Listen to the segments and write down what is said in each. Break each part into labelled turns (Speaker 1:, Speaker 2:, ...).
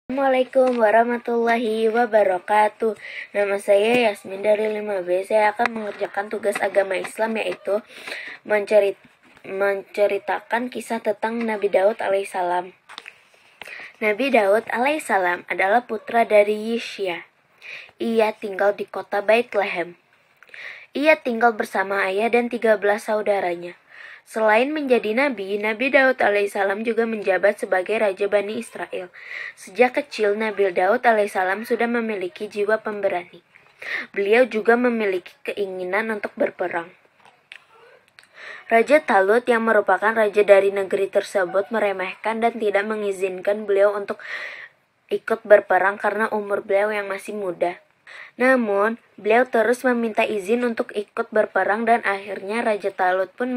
Speaker 1: Assalamualaikum warahmatullahi wabarakatuh. Nama saya Yasmin dari 5B. Saya akan mengerjakan tugas agama Islam, yaitu menceritakan kisah tentang Nabi Daud alaihissalam. Nabi Daud alaihissalam adalah putra dari Yishya. Ia tinggal di kota Bethlehem. Ia tinggal bersama ayah dan 13 saudaranya. Selain menjadi nabi, Nabi Daud alaihissalam juga menjabat sebagai Raja Bani Israel. Sejak kecil, Nabi Daud alaihissalam sudah memiliki jiwa pemberani. Beliau juga memiliki keinginan untuk berperang. Raja Talut yang merupakan raja dari negeri tersebut meremehkan dan tidak mengizinkan beliau untuk ikut berperang karena umur beliau yang masih muda. Namun, beliau terus meminta izin untuk ikut berperang dan akhirnya Raja Talut pun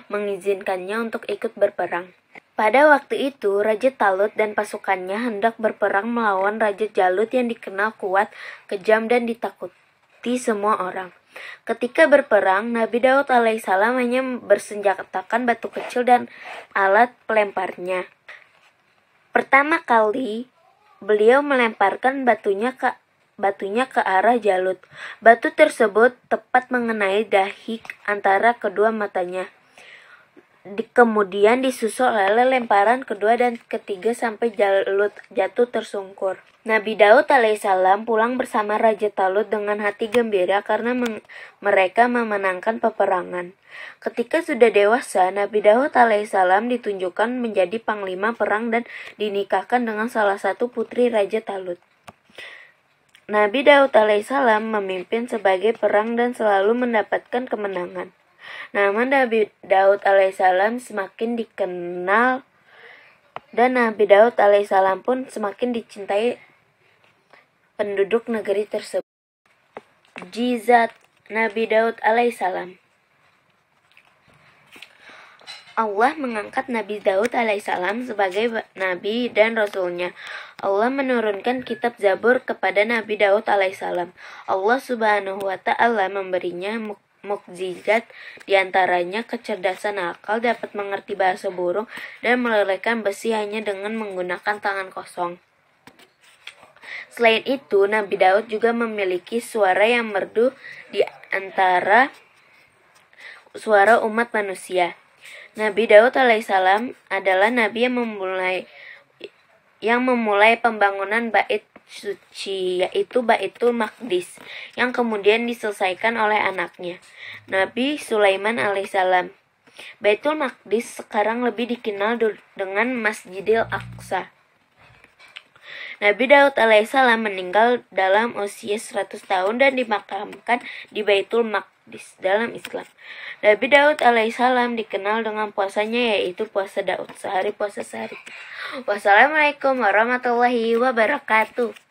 Speaker 1: mengizinkannya untuk ikut berperang. Pada waktu itu, Raja Talut dan pasukannya hendak berperang melawan Raja Jalut yang dikenal kuat, kejam, dan ditakuti semua orang. Ketika berperang, Nabi Daud alaihissalam hanya bersenjatakan batu kecil dan alat pelemparnya. Pertama kali, beliau melemparkan batunya ke arah Jalut. Batu tersebut tepat mengenai dahi antara kedua matanya. Kemudian disusul oleh lemparan kedua dan ketiga sampai Jalut jatuh tersungkur. Nabi Daud alaihissalam pulang bersama Raja Talut dengan hati gembira karena mereka memenangkan peperangan. Ketika sudah dewasa, Nabi Daud alaihissalam ditunjukkan menjadi panglima perang dan dinikahkan dengan salah satu putri Raja Talut. Nabi Daud alaihissalam memimpin sebagai perang dan selalu mendapatkan kemenangan. Nama Nabi Daud alaihissalam semakin dikenal dan Nabi Daud alaihissalam pun semakin dicintai penduduk negeri tersebut. Mukjizat Nabi Daud alaihissalam. Allah mengangkat Nabi Daud alaihissalam sebagai nabi dan rasulnya. Allah menurunkan kitab Zabur kepada Nabi Daud alaihissalam. Allah subhanahu wa ta'ala memberinya mukjizat, diantaranya kecerdasan akal, dapat mengerti bahasa burung, dan melelehkan besi hanya dengan menggunakan tangan kosong. Selain itu, Nabi Daud juga memiliki suara yang merdu di antara suara umat manusia. Nabi Daud alaihissalam adalah nabi yang memulai pembangunan bait suci, yaitu Baitul Maqdis, yang kemudian diselesaikan oleh anaknya, Nabi Sulaiman alaihissalam. Baitul Maqdis sekarang lebih dikenal dengan Masjidil Aqsa. Nabi Daud alaihissalam meninggal dalam usia 100 tahun dan dimakamkan di Baitul Maqdis dalam Islam. Nabi Daud alaihissalam dikenal dengan puasanya, yaitu puasa Daud, sehari puasa sehari. Wassalamualaikum warahmatullahi wabarakatuh.